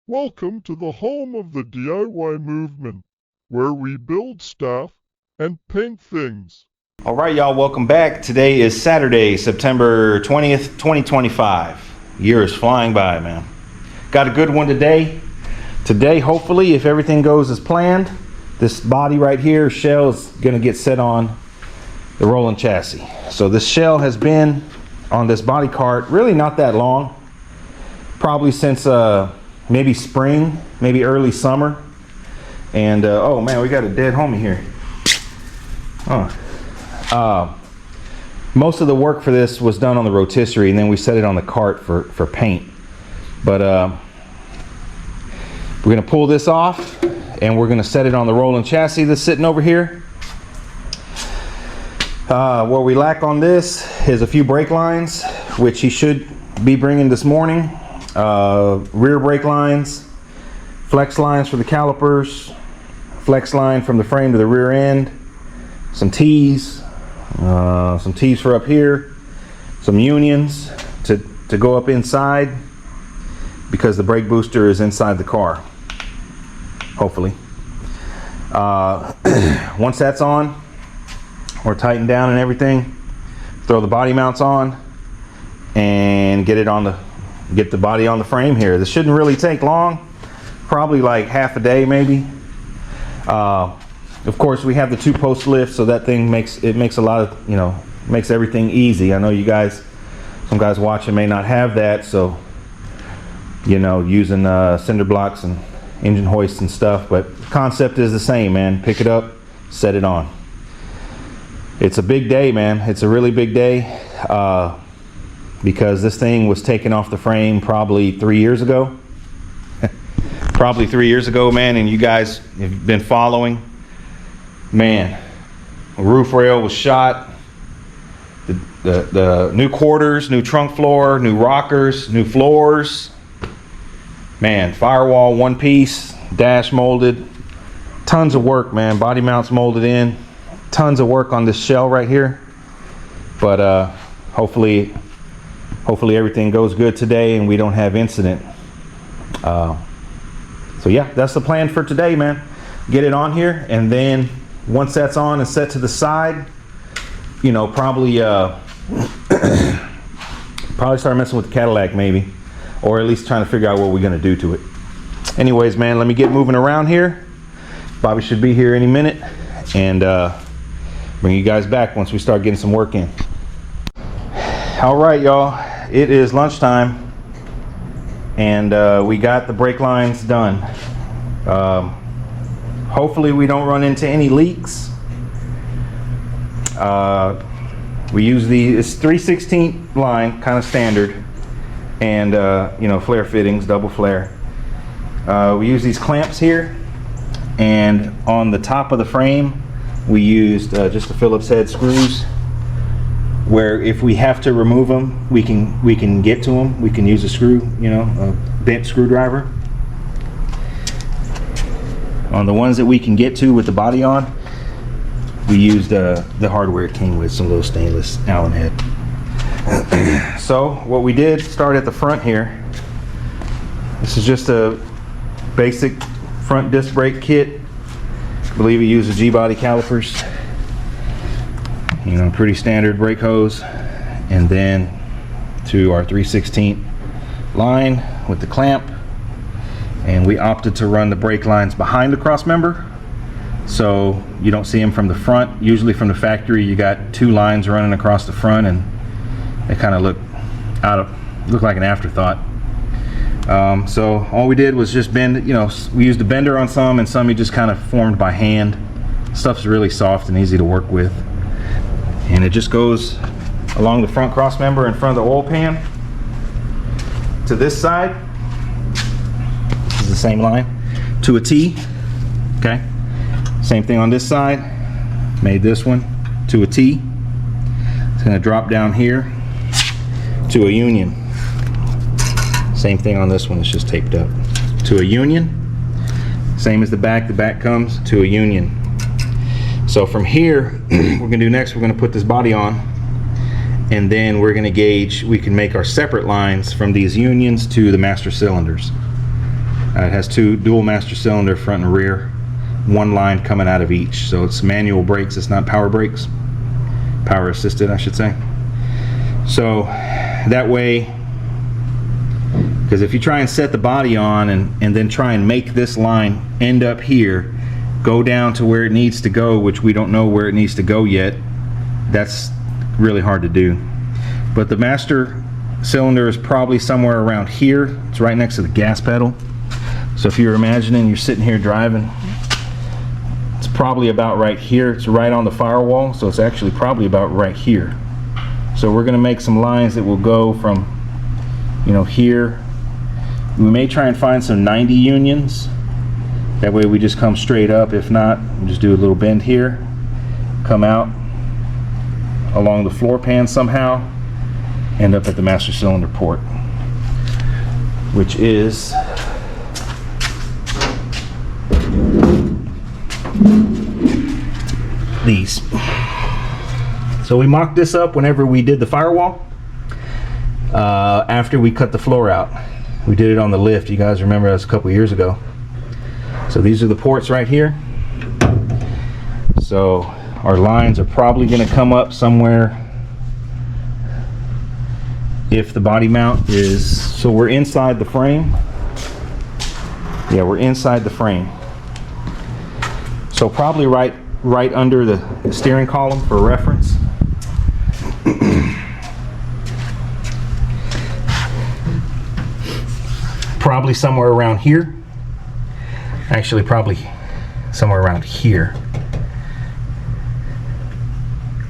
Welcome to the home of the DIY movement, where we build stuff and paint things. All right, y'all, welcome back. Today is Saturday, September 20th, 2025. Year is flying by, man. Got a good one today. Today, hopefully, if everything goes as planned, this body right here, shell, is gonna get set on the rolling chassis. So this shell has been on this body cart really not that long, probably since maybe spring, maybe early summer. And oh man, we got a dead homie here. Most of the work for this was done on the rotisserie, and then we set it on the cart for paint. But we're gonna pull this off and we're gonna set it on the rolling chassis that's sitting over here. What we lack on this is a few brake lines, which he should be bringing this morning. Rear brake lines, flex lines for the calipers, flex line from the frame to the rear end, some T's for up here, some unions to go up inside, because the brake booster is inside the car, hopefully. Once that's on, we're tightened down and everything, throw the body mounts on and get the body on the frame here. This shouldn't really take long, probably like half a day maybe. Of course, we have the 2-post lift, so that thing makes a lot of, makes everything easy. I know you guys, some guys watching may not have that, so using cinder blocks and engine hoists and stuff, but the concept is the same, man. Pick it up, set it on. It's a big day, man. It's a really big day, because this thing was taken off the frame probably 3 years ago. Probably 3 years ago, man, and you guys have been following. Man, the roof rail was shot. The new quarters, new trunk floor, new rockers, new floors. Man, firewall one piece, dash molded. Tons of work, man. Body mounts molded in. Tons of work on this shell right here. But hopefully everything goes good today and we don't have incident. So yeah, that's the plan for today, man. Get it on here, and then once that's on and set to the side, probably start messing with the Cadillac maybe, or at least trying to figure out what we're gonna do to it. Anyways, man, let me get moving around here. Bobby should be here any minute, and bring you guys back once we start getting some work in. All right, y'all, it is lunchtime, and we got the brake lines done. Hopefully we don't run into any leaks. We use it's 3/16 line, kind of standard, and flare fittings, double flare. We use these clamps here, and on the top of the frame we used just the Phillips head screws, where if we have to remove them, we can get to them. We can use a screw, a bent screwdriver. On the ones that we can get to with the body on, we used the hardware it came with, some little stainless Allen head. So what we did, start at the front here. This is just a basic front disc brake kit. I believe we use the G-body calipers. Pretty standard brake hose, and then to our 3/16 line with the clamp. And we opted to run the brake lines behind the cross member, so you don't see them from the front. Usually from the factory, you got 2 lines running across the front, and they kind of look like an afterthought. So all we did was just bend. We used a bender on some, and some you just kind of formed by hand. Stuff's really soft and easy to work with, and it just goes along the front cross member in front of the oil pan to this side. The same line to a T. Okay, same thing on this side. Made this one to a T. It's going to drop down here to a union. Same thing on this one. It's just taped up to a union. Same as the back comes to a union. So from here, we're going to do next, we're going to put this body on, and then we're going to gauge. We can make our separate lines from these unions to the master cylinders. It has two dual master cylinder, front and rear, one line coming out of each. So it's manual brakes, it's not power brakes, power assisted I should say. So that way, because if you try and set the body on and then try and make this line end up here, go down to where it needs to go, which we don't know where it needs to go yet, that's really hard to do. But the master cylinder is probably somewhere around here. It's right next to the gas pedal. So if you're imagining you're sitting here driving, it's probably about right here. It's right on the firewall, so it's actually probably about right here. So we're going to make some lines that will go from, you know, here. We may try and find some 90 unions. That way we just come straight up. If not, we'll just do a little bend here, come out along the floor pan somehow, end up at the master cylinder port, which is these. So we mocked this up whenever we did the firewall, after we cut the floor out. We did it on the lift. You guys remember that was a couple years ago. So these are the ports right here. So our lines are probably going to come up somewhere, if the body mount is, so we're inside the frame. Yeah, we're inside the frame. So probably right under the steering column for reference. Probably somewhere around here. Actually, probably somewhere around here.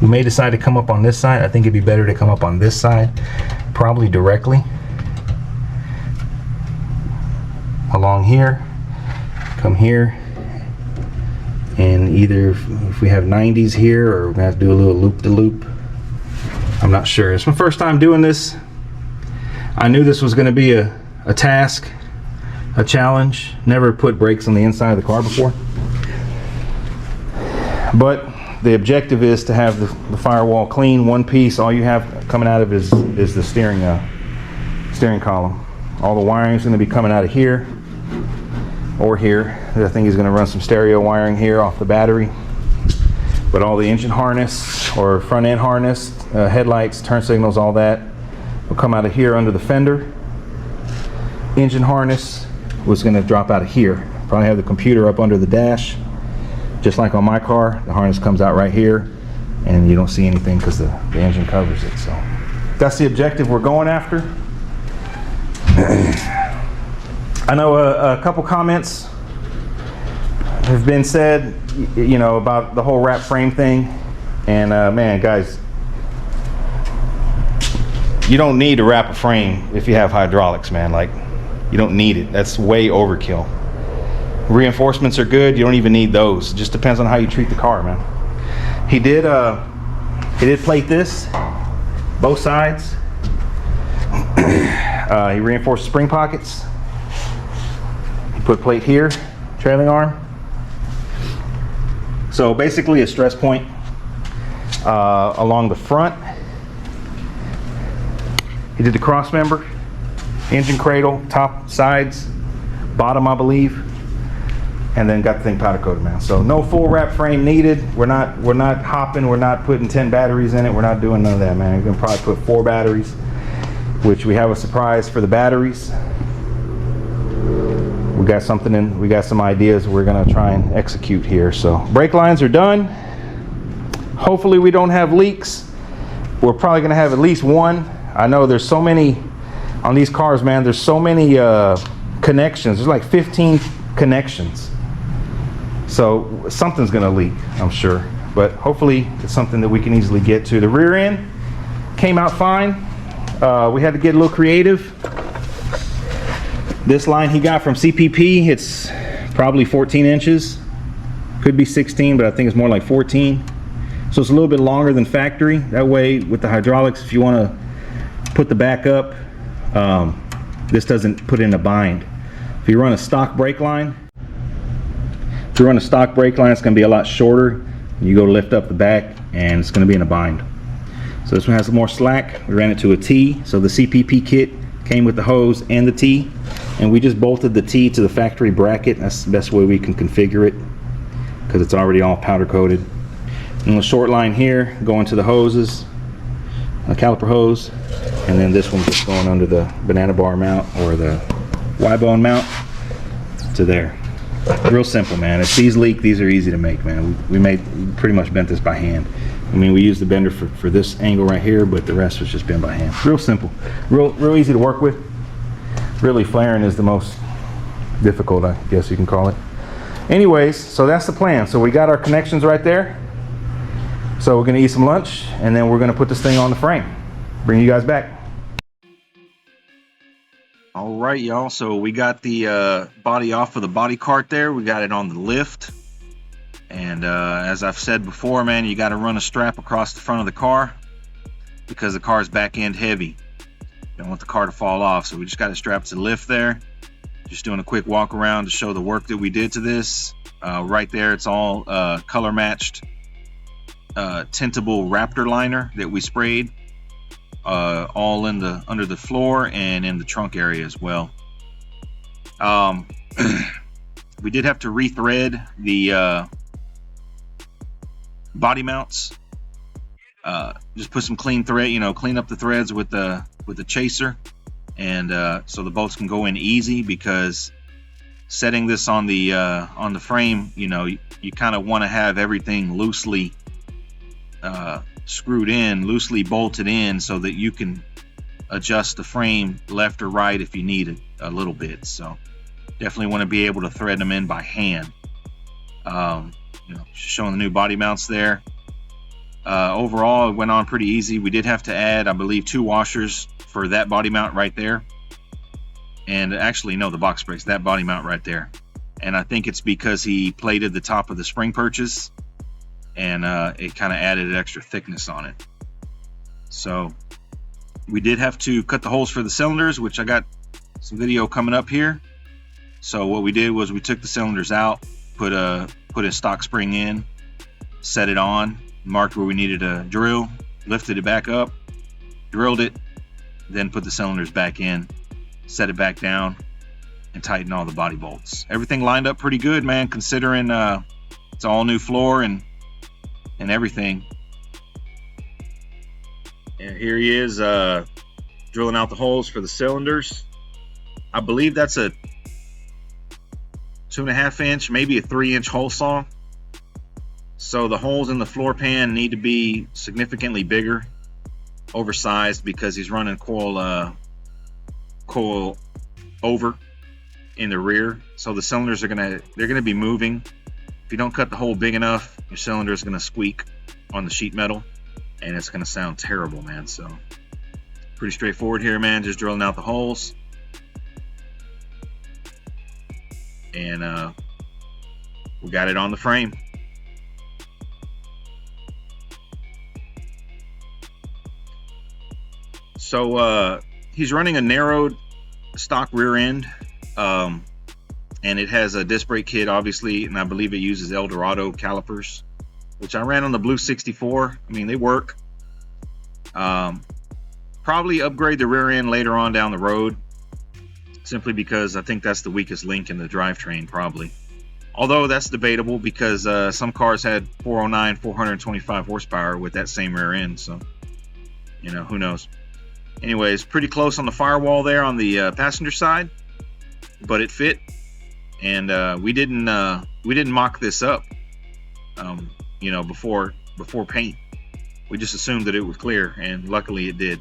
We may decide to come up on this side. I think it'd be better to come up on this side, probably directly along here, come here, and either if we have 90s here, or we're gonna have to do a little loop-de-loop. I'm not sure. It's my first time doing this. I knew this was going to be a task, a challenge. Never put brakes on the inside of the car before, but the objective is to have the firewall clean, one piece. All you have coming out of it is the steering column. All the wiring is going to be coming out of here or here. I think he's going to run some stereo wiring here off the battery, but all the engine harness or front end harness, headlights, turn signals, all that will come out of here under the fender. Engine harness was going to drop out of here. Probably have the computer up under the dash. Just like on my car, the harness comes out right here, and you don't see anything because the engine covers it. So that's the objective we're going after. I know a couple comments have been said, you know, about the whole wrap frame thing, and man, guys, you don't need to wrap a frame if you have hydraulics, man. Like, you don't need it. That's way overkill. Reinforcements are good. You don't even need those. It just depends on how you treat the car, man. He did plate this, both sides. He reinforced spring pockets. He put plate here, trailing arm. So basically a stress point along the front. He did the cross member, engine cradle, top, sides, bottom, I believe. And then got the thing powder coated, man. So no full wrap frame needed. We're not hopping. We're not putting 10 batteries in it. We're not doing none of that, man. We're gonna probably put 4 batteries, which we have a surprise for the batteries. We got something in. We got some ideas we're gonna try and execute here. So brake lines are done. Hopefully we don't have leaks. We're probably gonna have at least one. I know there's so many on these cars, man. There's so many connections. There's like 15 connections. So something's gonna leak, I'm sure, but hopefully it's something that we can easily get to. The rear end came out fine. We had to get a little creative. This line he got from CPP, it's probably 14 inches. Could be 16, but I think it's more like 14. So it's a little bit longer than factory. That way, with the hydraulics, if you want to put the back up, this doesn't put in a bind. If you run a stock brake line, it's going to be a lot shorter. You go to lift up the back, and it's going to be in a bind. So this one has more slack. We ran it to a T. So the CPP kit came with the hose and the T. And we just bolted the T to the factory bracket. That's the best way we can configure it, because it's already all powder coated. And the short line here going to the hoses, a caliper hose, and then this one just going under the banana bar mount or the Y-bone mount to there. Real simple, man. If these leak, these are easy to make, man. We pretty much bent this by hand. I mean, we used the bender for this angle right here, but the rest was just bent by hand. Real simple, real easy to work with. Really, flaring is the most difficult, I guess you can call it. Anyways, so that's the plan. So we got our connections right there. So we're gonna eat some lunch, and then we're gonna put this thing on the frame. Bring you guys back. All right, y'all. So we got the body off of the body cart there. We got it on the lift. And as I've said before, man, you got to run a strap across the front of the car because the car's back end heavy. Don't want the car to fall off, so we just got it strapped to the lift there. Just doing a quick walk around to show the work that we did to this. Right there, it's all color matched tintable Raptor liner that we sprayed all in the under the floor and in the trunk area as well. We did have to rethread the body mounts. Just put some clean thread, clean up the threads with the chaser, and so the bolts can go in easy, because setting this on the frame, you kind of want to have everything loosely screwed in, loosely bolted in, so that you can adjust the frame left or right if you need it a little bit. So definitely want to be able to thread them in by hand. Showing the new body mounts there. Overall, it went on pretty easy. We did have to add, I believe, 2 washers for that body mount right there. And actually, no, the box brakes, that body mount right there. And I think it's because he plated the top of the spring purchase, and it kind of added extra thickness on it. So we did have to cut the holes for the cylinders, which I got some video coming up here. So what we did was we took the cylinders out, put a stock spring in, set it on, marked where we needed a drill, lifted it back up, drilled it, then put the cylinders back in, set it back down, and tighten all the body bolts. Everything lined up pretty good, man, considering it's all new floor and everything. And here he is drilling out the holes for the cylinders. I believe that's a 2.5 inch, maybe a 3-inch hole saw. So the holes in the floor pan need to be significantly bigger, oversized, because he's running coil over in the rear. So the cylinders are they're gonna be moving. If you don't cut the hole big enough, your cylinder is gonna squeak on the sheet metal, and it's gonna sound terrible, man. So pretty straightforward here, man. Just drilling out the holes, and we got it on the frame. So he's running a narrowed stock rear end, and it has a disc brake kit, obviously, and I believe it uses Eldorado calipers, which I ran on the Blue 64. I mean, they work. Probably upgrade the rear end later on down the road, simply because I think that's the weakest link in the drivetrain, probably. Although that's debatable, because some cars had 409, 425 horsepower with that same rear end, so who knows. Anyways, pretty close on the firewall there on the passenger side, but it fit, and we didn't mock this up, before paint. We just assumed that it would clear, and luckily it did.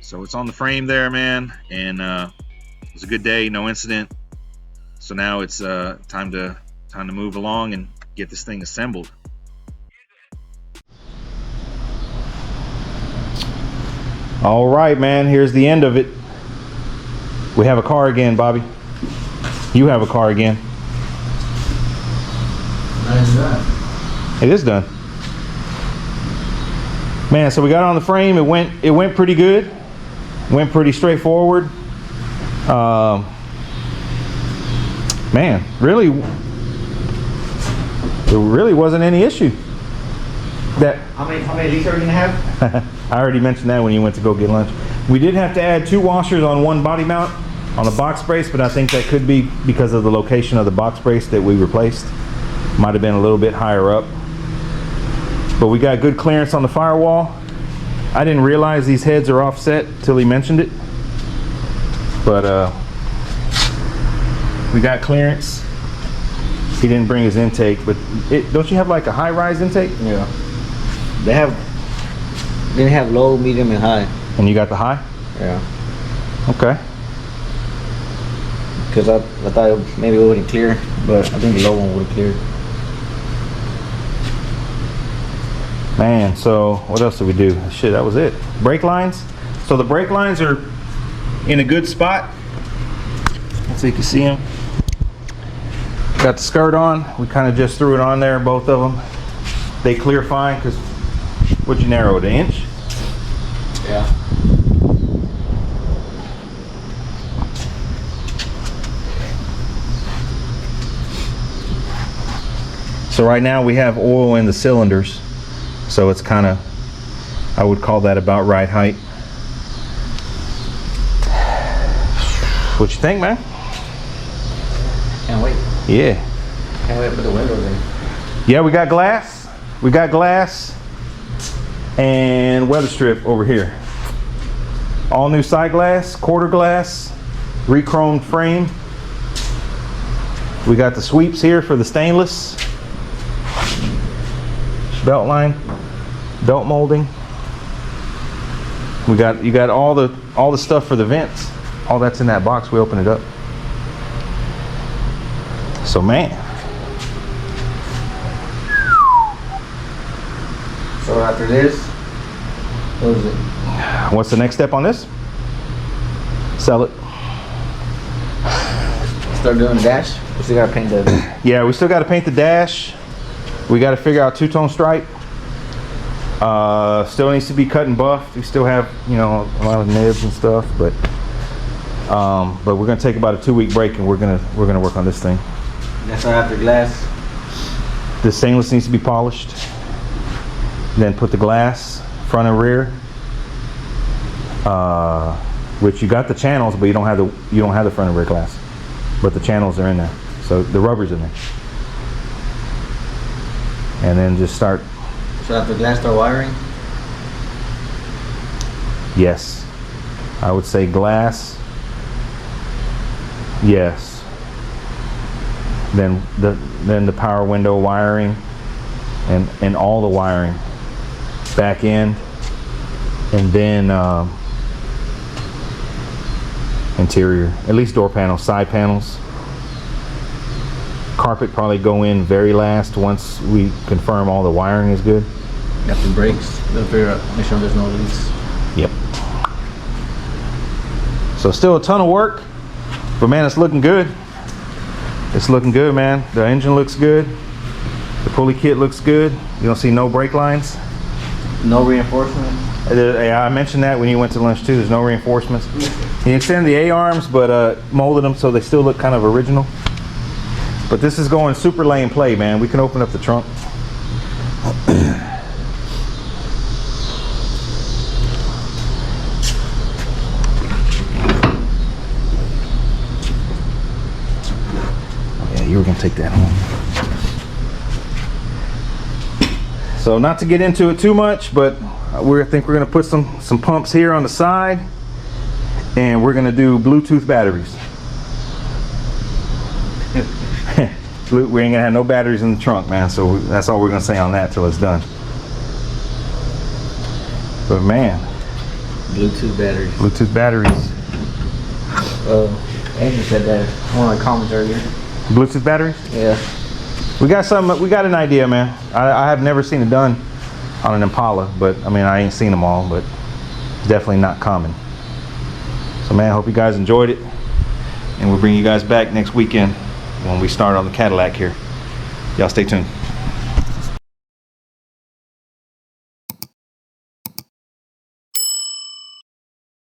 So it's on the frame there, man, and it was a good day, no incident. So now it's time to move along and get this thing assembled. All right, man, here's the end of it. We have a car again, Bobby. You have a car again. Nice done. It is done. Man, so we got it on the frame. It went pretty good. Went pretty straightforward. Man, really, there really wasn't any issue. How many leaks are we gonna have? I already mentioned that when you went to go get lunch. We did have to add 2 washers on one body mount on the box brace, but I think that could be because of the location of the box brace that we replaced. Might have been a little bit higher up. But we got good clearance on the firewall. I didn't realize these heads are offset till he mentioned it. But we got clearance. He didn't bring his intake, but don't you have like a high-rise intake? Yeah. They have low, medium, and high. And you got the high? Yeah. Okay. Because I thought maybe it wouldn't clear, but I think the low one would have cleared. Man, so what else did we do? Shit, that was it. Brake lines. So the brake lines are in a good spot. So you can see them. Got the skirt on. We kind of just threw it on there, both of them. They clear fine because what'd you narrow it, an inch? Yeah. So right now we have oil in the cylinders. So it's kind of, I would call that about right height. What you think, man? Can't wait. Yeah. Can't wait to put the windows in. Yeah, we got glass. We got glass and weather strip over here. All new side glass, quarter glass, re-chromed frame. We got the sweeps here for the stainless. Belt line, belt molding. You got all the stuff for the vents. All that's in that box. We open it up. So man. So after this, what is it? What's the next step on this? Sell it. Start doing the dash? We still gotta paint the... Yeah, we still gotta paint the dash. We got to figure out two-tone stripe. Still needs to be cut and buffed. We still have, you know, a lot of nibs and stuff, but we're gonna take about a 2-week break and we're gonna work on this thing. That's after glass. The stainless needs to be polished. Then put the glass front and rear. Which you got the channels, but you don't have the front and rear glass. But the channels are in there, so the rubber's in there. And then just start. So after glass, start wiring? Yes. I would say glass. Yes. Then the power window wiring and all the wiring. Back end. And then interior. At least door panels, side panels. Carpet probably go in very last once we confirm all the wiring is good. Got the brakes. We'll figure out, make sure there's no leaks. Yep. So still a ton of work, but man, it's looking good. It's looking good, man. The engine looks good. The pulley kit looks good. You don't see no brake lines. No reinforcement? I mentioned that when you went to lunch too. There's no reinforcements. He extended the A-arms, but molded them so they still look kind of original. But this is going super lay and play, man. We can open up the trunk. Yeah, you were gonna take that home. So not to get into it too much, but I think we're gonna put some pumps here on the side, and we're gonna do Bluetooth batteries. We ain't gonna have no batteries in the trunk, man, so that's all we're gonna say on that till it's done. But man, Bluetooth batteries. Bluetooth batteries. Andrew said that one of the comments earlier. Bluetooth batteries? Yeah. We got an idea, man. I have never seen it done on an Impala, but I mean, I ain't seen them all, but it's definitely not common. So man, I hope you guys enjoyed it, and we'll bring you guys back next weekend when we start on the Cadillac here. Y'all stay tuned.